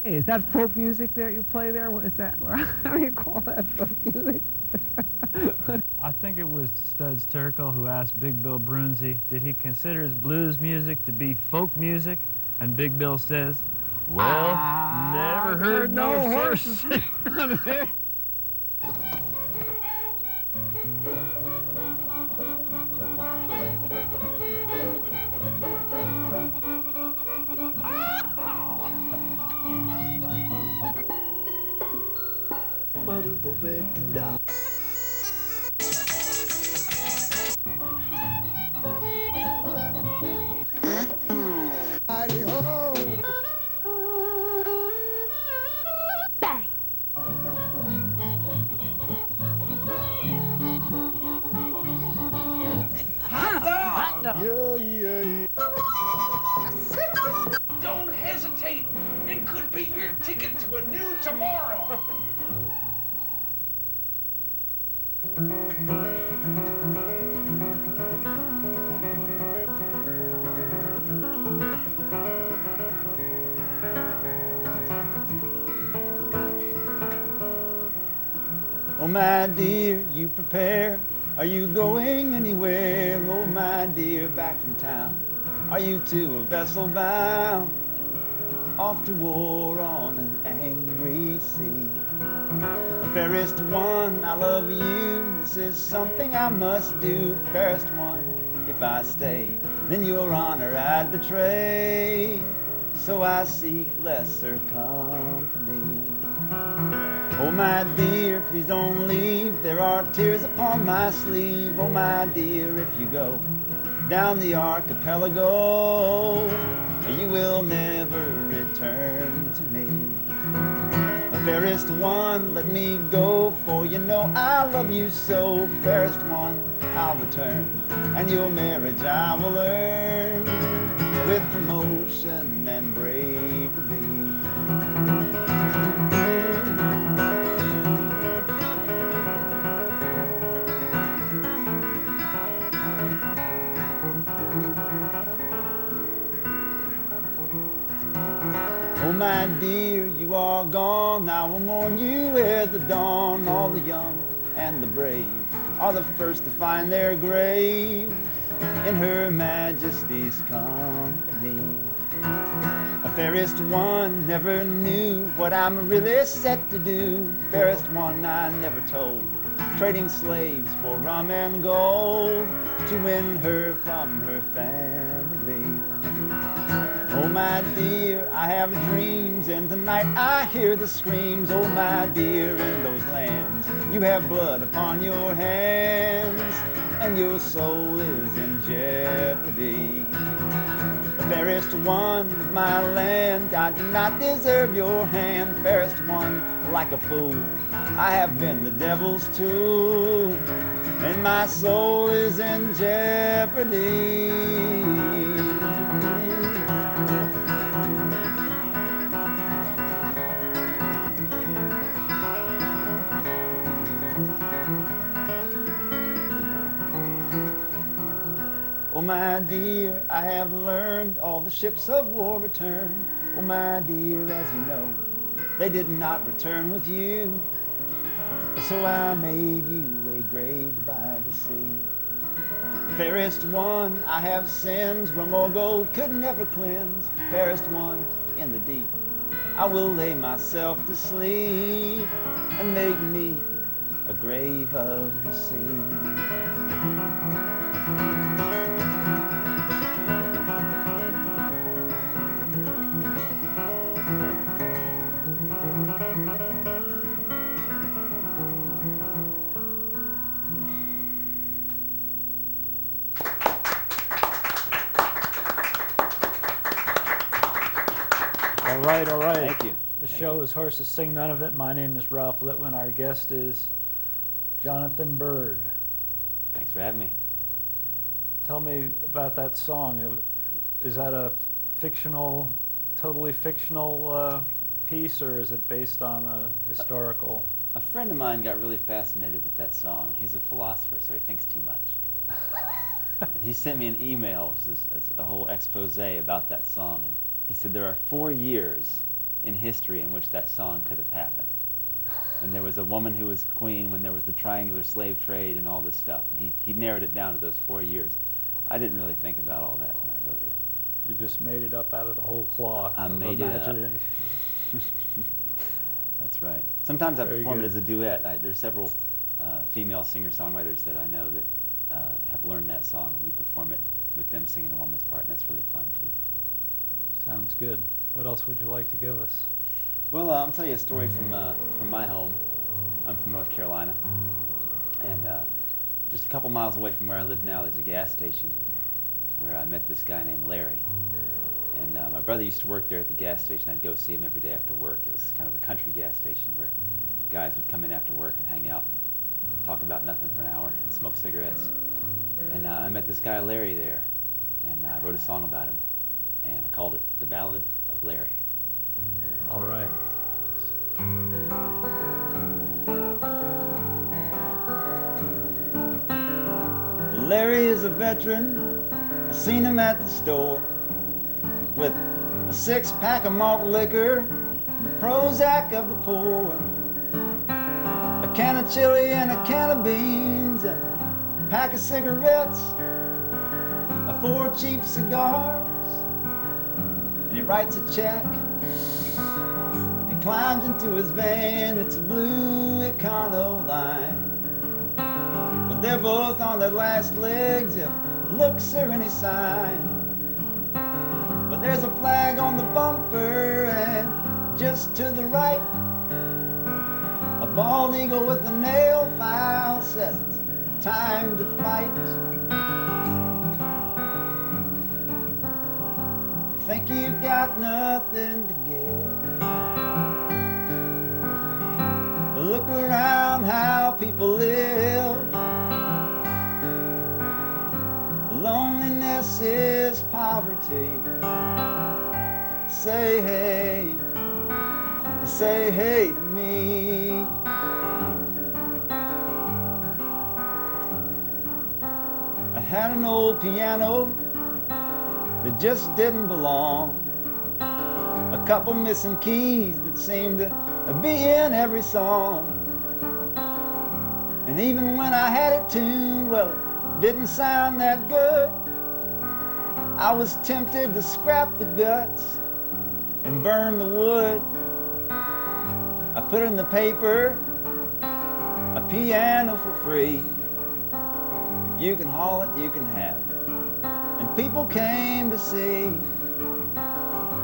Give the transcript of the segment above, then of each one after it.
Hey, is that folk music that you play there? What is that? How do you call that folk music? I think it was Studs Terkel who asked Big Bill Brunzi, did he consider his blues music to be folk music? And Big Bill says, well, never heard no horses sing. Don't hesitate. It could be your ticket to a new tomorrow. Oh, my dear, you prepare. Are you going anywhere? Oh, my dear, back in town. Are you to a vessel bound? Off to war on an angry sea. Fairest one, I love you. This is something I must do. Fairest one, if I stay, then your honor I'd betray. So I seek lesser company. Oh, my dear, please don't leave. There are tears upon my sleeve. Oh, my dear, if you go down the archipelago, you will never return to me. Fairest one, let me go, for you know I love you so. Fairest one, I'll return, and your marriage I will earn with promotion and bravery. Oh, my dear, you are gone. I will mourn you at the dawn. All the young and the brave are the first to find their graves in Her Majesty's company. A fairest one never knew what I'm really set to do. Fairest one I never told, trading slaves for rum and gold to win her from her family. Oh, my dear, I have dreams, and tonight I hear the screams. Oh, my dear, in those lands you have blood upon your hands, and your soul is in jeopardy. The fairest one of my land, I do not deserve your hand. Fairest one, like a fool, I have been the devil's tool, and my soul is in jeopardy. Oh, my dear, I have learned all the ships of war returned. Oh, my dear, as you know, they did not return with you. So I made you a grave by the sea. Fairest one, I have sins rum or gold could never cleanse. Fairest one in the deep, I will lay myself to sleep and make me a grave of the sea. All right. Thank you. The show is Horses Sing None of It. My name is Ralph Litwin. Our guest is Jonathan Byrd. Thanks for having me. Tell me about that song. Is that a fictional, totally fictional piece, or is it based on a historical? A friend of mine got really fascinated with that song. He's a philosopher, so he thinks too much. And he sent me an email with a whole expose about that song. And he said there are 4 years in history in which that song could have happened. When there was a woman who was queen, when there was the triangular slave trade and all this stuff. And he narrowed it down to those 4 years. I didn't really think about all that when I wrote it. You just made it up out of the whole cloth. I of made it up. imagination. That's right. Sometimes I Very perform it good. as a duet. There's several female singer-songwriters that I know that have learned that song, and we perform it with them singing the woman's part, and that's really fun too. Sounds good. What else would you like to give us? Well, I'll tell you a story from my home. I'm from North Carolina, and just a couple miles away from where I live now, there's a gas station where I met this guy named Larry. And my brother used to work there at the gas station. I'd go see him every day after work. It was kind of a country gas station where guys would come in after work and hang out and talk about nothing for an hour and smoke cigarettes. And I met this guy Larry there, and I wrote a song about him, and I called it The Ballad of Larry. All right. Larry is a veteran. I seen him at the store with a 6-pack of malt liquor, the Prozac of the poor, a can of chili and a can of beans, and a pack of cigarettes, 4 cheap cigars, and he writes a check. He climbs into his van. It's a blue Econoline. But they're both on their last legs if looks are any sign. But there's a flag on the bumper, and just to the right, a bald eagle with a nail file says it's time to fight. You think you've got nothing to give, but look around how people live. Loneliness is poverty. Say hey to me. I had an old piano that just didn't belong, a couple missing keys that seemed to be in every song. And even when I had it tuned, well, it didn't sound that good. I was tempted to scrap the guts and burn the wood. I put in the paper a piano for free. If you can haul it, you can have it. And people came to see.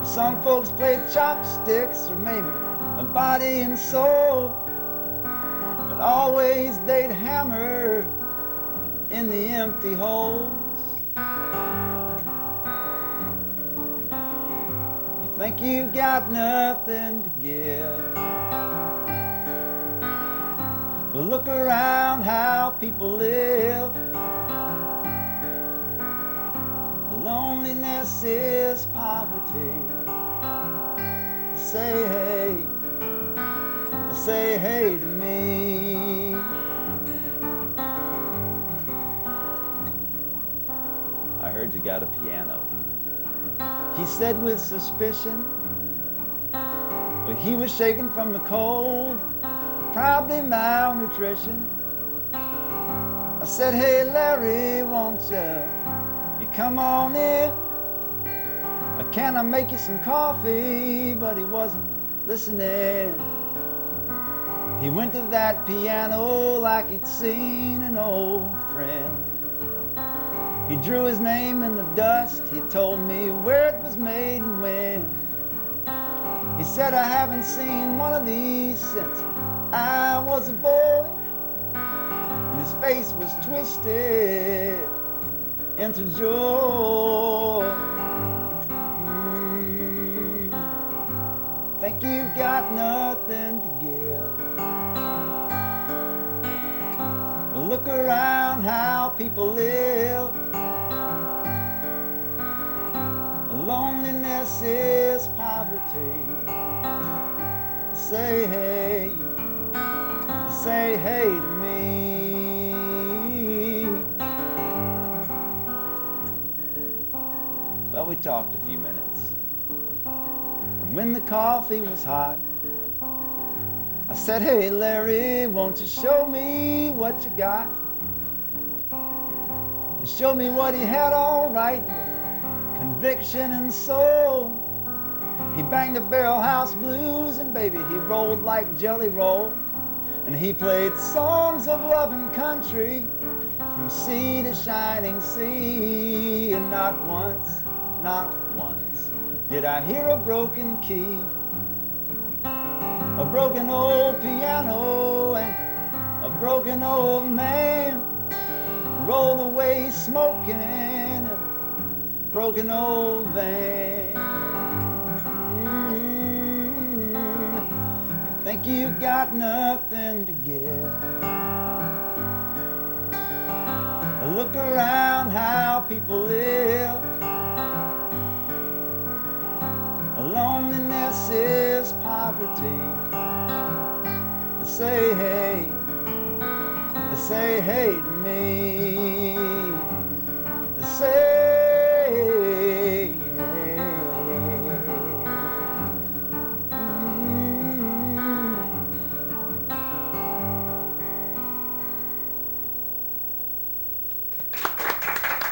Some folks played chopsticks, or maybe a body and soul, but always they'd hammer in the empty holes. You think you got nothing to give, but look around how people live. Loneliness is poverty. Say hey to me. I heard you got a piano, he said with suspicion. Well, he was shaking from the cold, probably malnutrition. I said, hey Larry, won't you come on in? Can I make you some coffee? But he wasn't listening. He went to that piano like he'd seen an old friend. He drew his name in the dust. He told me where it was made and when. He said, I haven't seen one of these since I was a boy. And his face was twisted into joy. Think you've got nothing to give, but look around how people live. Loneliness is poverty. Say hey to me. Well, we talked a few minutes. when the coffee was hot. I said, hey Larry, won't you show me what you got? He showed me what he had all right with conviction and soul. He banged the barrel house blues and baby, he rolled like Jelly Roll. And he played songs of love and country from sea to shining sea. And not once did I hear a broken key, a broken old piano and a broken old man rolled away smoking in a broken old van. You think you got nothing to give? Look around how people live. Loneliness is poverty. They say hey to me. They say hey.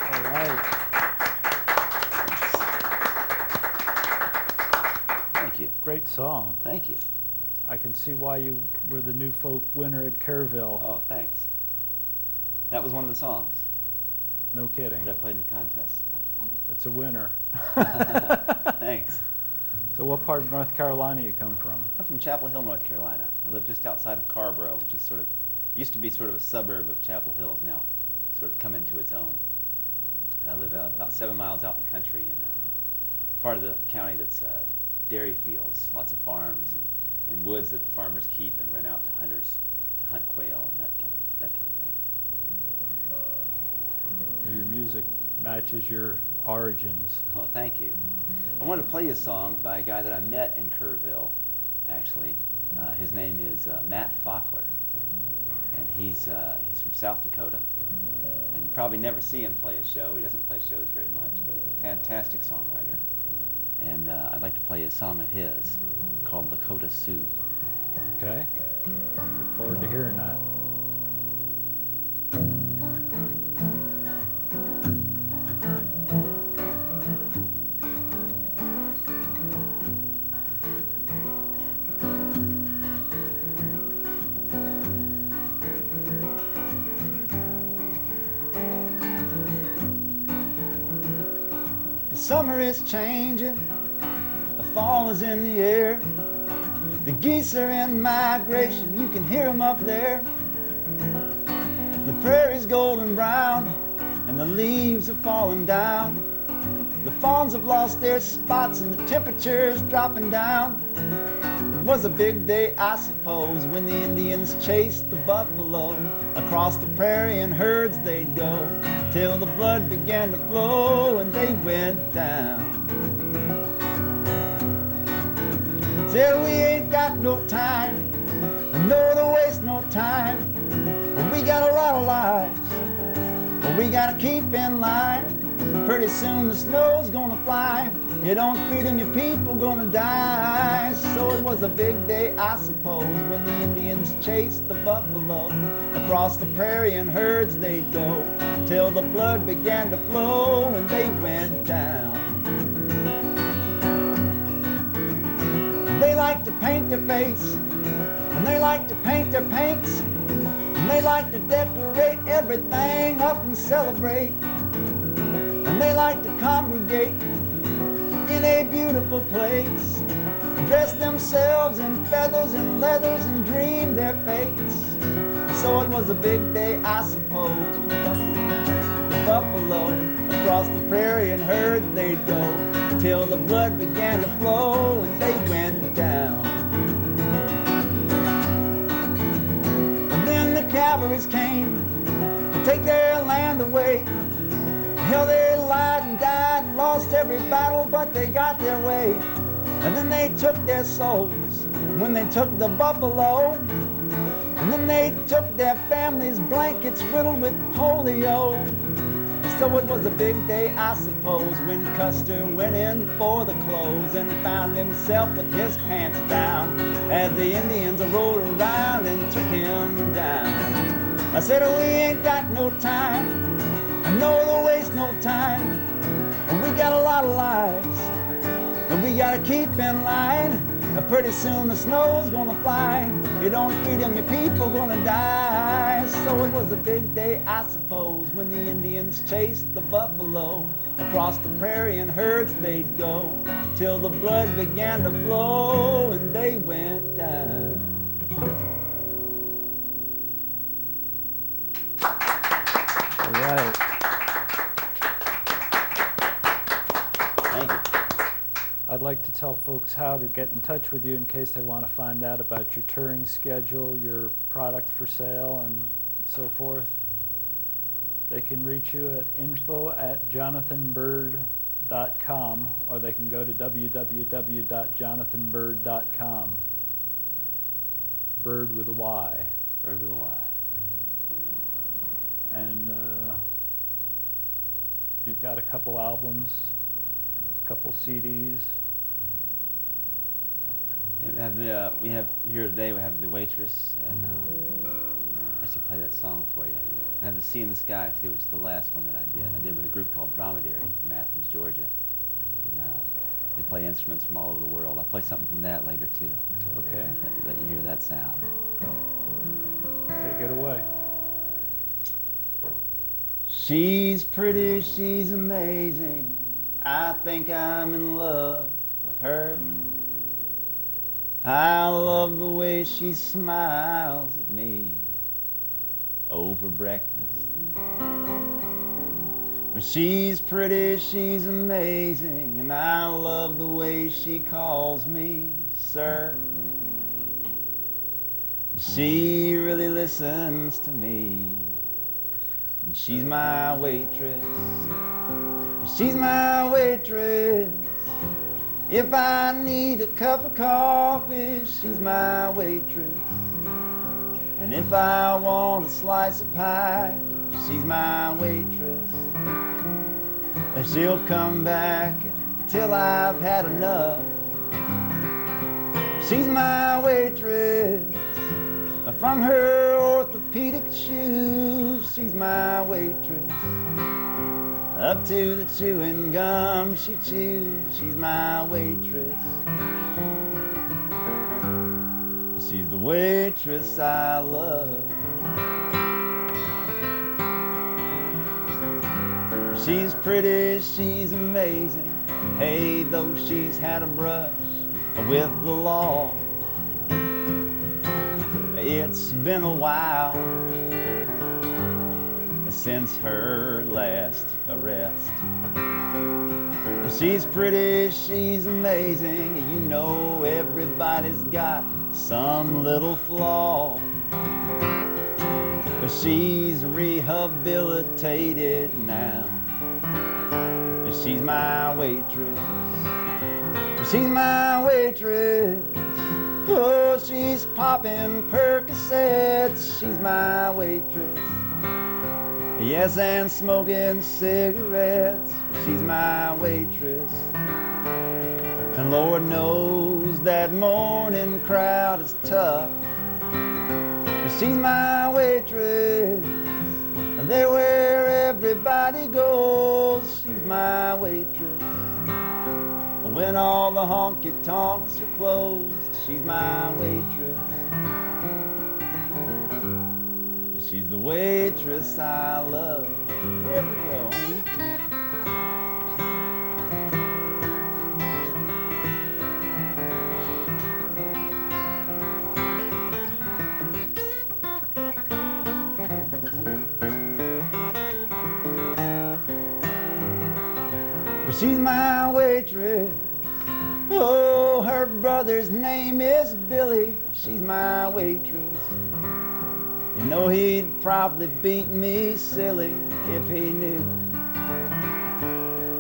All right. Thank you. Great song. Thank you. I can see why you were the new folk winner at Kerrville. Oh, thanks. That was one of the songs No kidding. that I played in the contest. That's a winner. Thanks. So what part of North Carolina you come from? I'm from Chapel Hill, North Carolina. I live just outside of Carrboro, which is used to be sort of a suburb of Chapel Hills, now sort of come into its own. And I live about 7 miles out in the country in part of the county that's dairy fields, lots of farms and woods that the farmers keep and rent out to hunters to hunt quail and that kind of thing. Your music matches your origins. Oh, thank you. I wanted to play you a song by a guy that I met in Kerrville, actually. His name is Matt Faulkner, and he's from South Dakota. And you probably never see him play a show. He doesn't play shows very much, but he's a fantastic songwriter. And I'd like to play a song of his called Lakota Sioux. Okay? Look forward to hearing that. The summer is changing, the fall is in the air. The geese are in migration, you can hear them up there. The prairie's golden brown, and the leaves are falling down. The fawns have lost their spots, and the temperature's dropping down. It was a big day, I suppose, when the Indians chased the buffalo. Across the prairie in herds they'd go, till the blood began to flow, and they went down. Said we ain't got no time, no to waste no time. We got a lot of lives, we gotta keep in line. Pretty soon the snow's gonna fly. You don't feed them, your people gonna die. So it was a big day, I suppose, when the Indians chased the buffalo. Across the prairie in herds they'd go, till the blood began to flow, and they went down. They like to paint their face, and they like to paint their paints, and they like to decorate everything up and celebrate. And they like to congregate in a beautiful place, dress themselves in feathers and leathers and dream their fates. So it was a big day, I suppose, with the buffalo. Across the prairie in herds they'd go, till the blood began to flow, and they went down. And then the cavalries came to take their land away. Hell, they lied and died and lost every battle, but they got their way. And then they took their souls when they took the buffalo. And then they took their families' blankets riddled with polio. So it was a big day, I suppose, when Custer went in for the clothes and found himself with his pants down as the Indians rode around and took him down. I said, oh, we ain't got no time. I know they'll waste no time. And we got a lot of lives, and we gotta keep in line. Pretty soon the snow's gonna fly. You don't feed them, your people gonna die. So it was a big day, I suppose, when the Indians chased the buffalo. Across the prairie in herds they'd go, till the blood began to flow and they went down. All right. Thank you. I'd like to tell folks how to get in touch with you in case they want to find out about your touring schedule, your product for sale, and so forth. They can reach you at info@jonathanbyrd.com, or they can go to www.jonathanbyrd.com. Byrd with a Y. Byrd with a Y. And you've got a couple albums, a couple CDs. We have here today, we have The Waitress, and I should play that song for you. I have The Sea in the Sky too, which is the last one that I did with a group called Dromedary from Athens, Georgia. And they play instruments from all over the world. I'll play something from that later too. Okay. Let you hear that sound. Take it away. She's pretty, she's amazing. I think I'm in love with her. I love the way she smiles at me over breakfast. When she's pretty, she's amazing, and I love the way she calls me sir. She really listens to me, and she's my waitress. She's my waitress. If I need a cup of coffee, she's my waitress. And if I want a slice of pie, she's my waitress. And she'll come back until I've had enough. She's my waitress. From her orthopedic shoes, she's my waitress. Up to the chewing gum she chews, she's my waitress. She's the waitress I love. She's pretty, she's amazing. Hey, though she's had a brush with the law. It's been a while since her last arrest. She's pretty, she's amazing. You know everybody's got some little flaw. But she's rehabilitated now. She's my waitress. She's my waitress. Oh, she's popping Percocets. She's my waitress. Yes, and smoking cigarettes. She's my waitress. And Lord knows that morning crowd is tough. But she's my waitress. And they're where everybody goes. She's my waitress. When all the honky-tonks are closed, she's my waitress. She's the waitress I love. Here we go. Well, she's my waitress. Oh, her brother's name is Billy. She's my waitress. You know he'd probably beat me silly if he knew.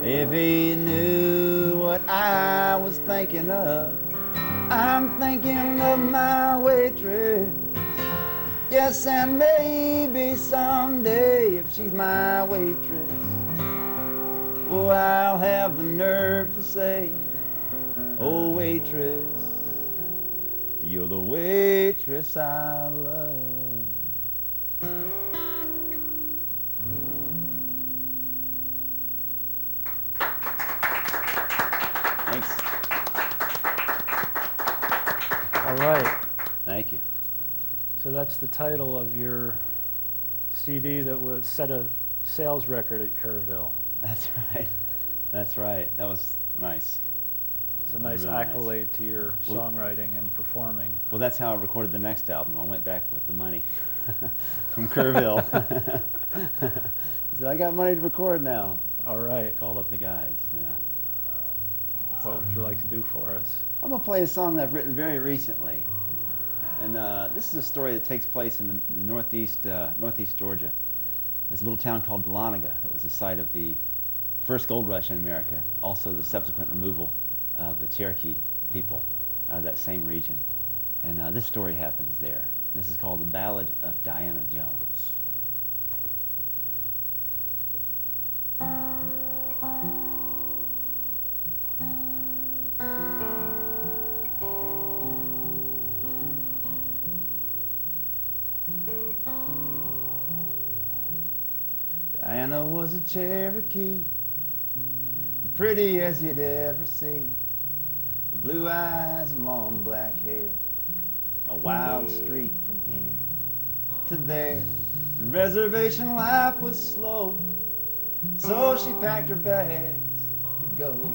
If he knew what I was thinking of. I'm thinking of my waitress. Yes, and maybe someday if she's my waitress, Oh, I'll have the nerve to say, oh waitress, you're the waitress I love. Thanks. All right. Thank you. So that's the title of your CD that was set a sales record at Kerrville. That's right. That's right. That was nice. It's a That was nice really accolade to your Well- songwriting and performing. Well, that's how I recorded the next album. I went back with the money from Kerrville. So I got money to record now. All right. Called up the guys, yeah. What would you like to do for us? I'm gonna play a song that I've written very recently. And this is a story that takes place in the northeast Georgia. There's a little town called Dahlonega that was the site of the first gold rush in America, also the subsequent removal of the Cherokee people out of that same region. And this story happens there. This is called The Ballad of Diana Jones. Diana was a Cherokee, pretty as you'd ever see. The blue eyes and long black hair, a wild streak from here to there. And reservation life was slow, so she packed her bags to go.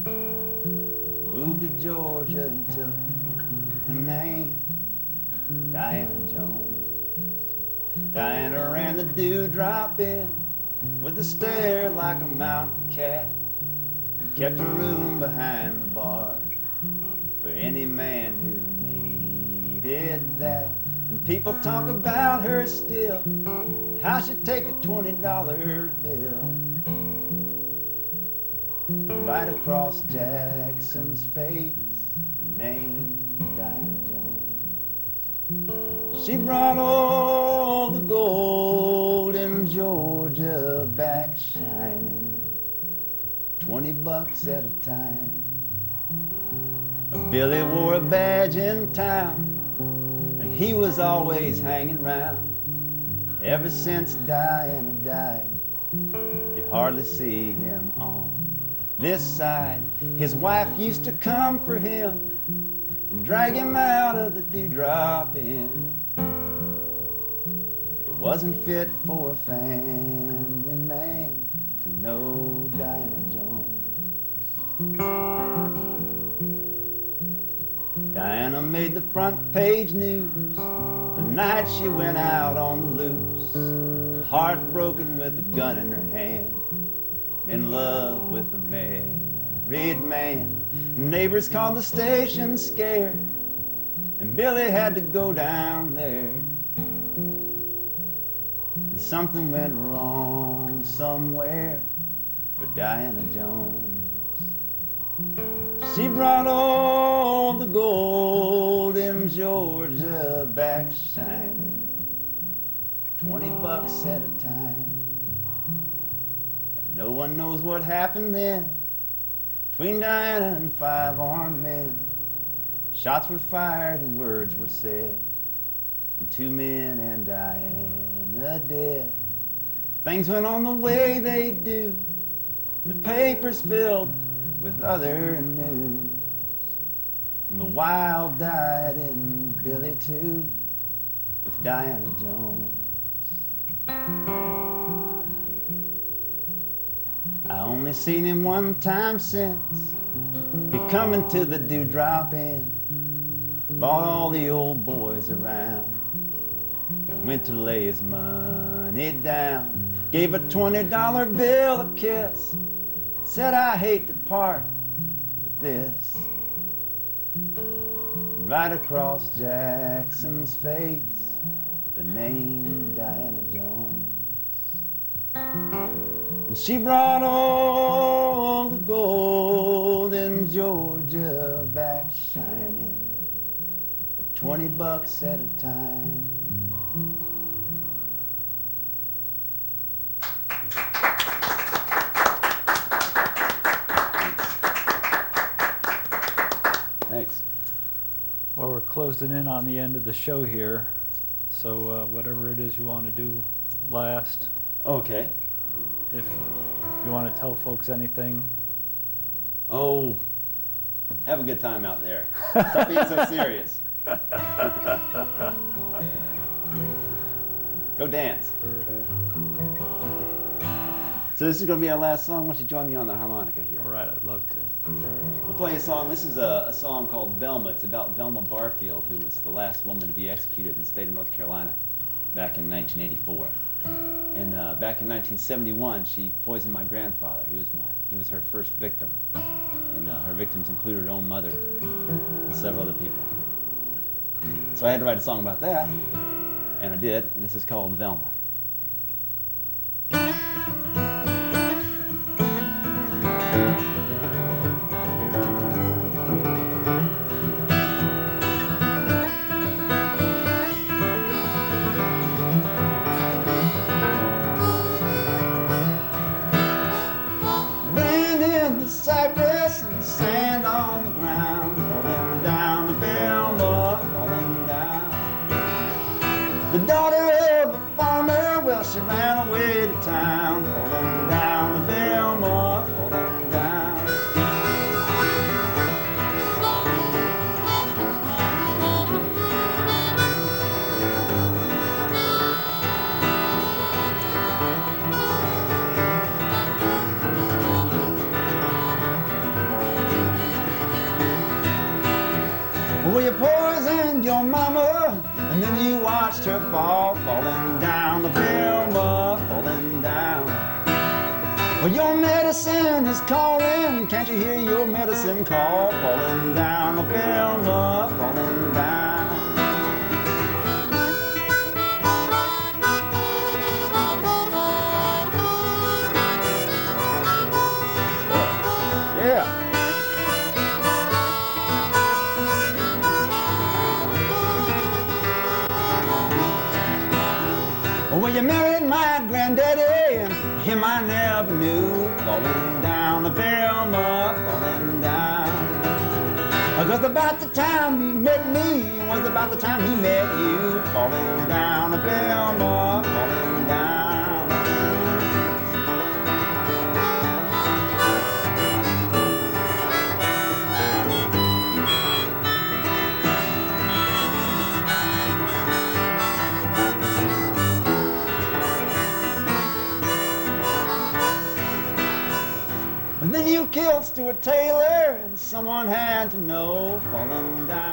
Moved to Georgia and took the name Diana Jones. Diana ran the dewdrop in with a stare like a mountain cat, and kept a room behind the bar for any man who needed that. And people talk about her still, how she'd take a $20 bill and write across Jackson's face the name Diana Jones. She brought all the gold in Georgia back shining, $20 at a time. Billy wore a badge in town, and he was always hanging round. Ever since Diana died, you hardly see him on this side. His wife used to come for him and drag him out of the dewdrop inn. It wasn't fit for a family man to know Diana Jones. Diana made the front page news the night she went out on the loose, heartbroken with a gun in her hand, in love with a married man. Neighbors called the station scared, and Billy had to go down there. And something went wrong somewhere for Diana Jones. She brought all the gold in Georgia back shining, $20 at a time. And no one knows what happened then between Diana and 5 armed men. Shots were fired and words were said, and 2 men and Diana dead. Things went on the way they do, the papers filled with other news, and the wild died in Billy too, with Diana Jones. I only seen him one time since. He come into the dewdrop inn, bought all the old boys around, and went to lay his money down. Gave a $20 bill a kiss, said, I hate to part with this. And right across Jackson's face, the name Diana Jones. And she brought all the gold in Georgia back shining, $20 at a time. Well, we're closing in on the end of the show here, so whatever it is you want to do last, Okay. if you want to tell folks anything. Oh, have a good time out there. Stop being so serious. Go dance. So this is going to be our last song. Why don't you join me on the harmonica here? All right, I'd love to. We'll play a song. This is a song called Velma. It's about Velma Barfield, who was the last woman to be executed in the state of North Carolina back in 1984. And back in 1971, she poisoned my grandfather. He was her first victim. And her victims included her own mother and several other people. So I had to write a song about that, and I did, and this is called Velma. Wind in the cypress and sand on the ground, falling down the Velma, falling down. The daughter of a farmer, well, she ran away to town, falling down the Velma, falling down. Well, you poisoned your mama, and then you watched her fall, falling down the Velma, falling down. Well, your medicine is calling, can't you hear your medicine call, falling down the Velma, falling down. Yeah. Well, you married my granddaddy, and him I never knew, falling down the Velma, falling down. Because about the time he met me was about the time he met you, falling down the Velma, falling down. And then you killed Stuart Taylor, and someone had to know, falling down.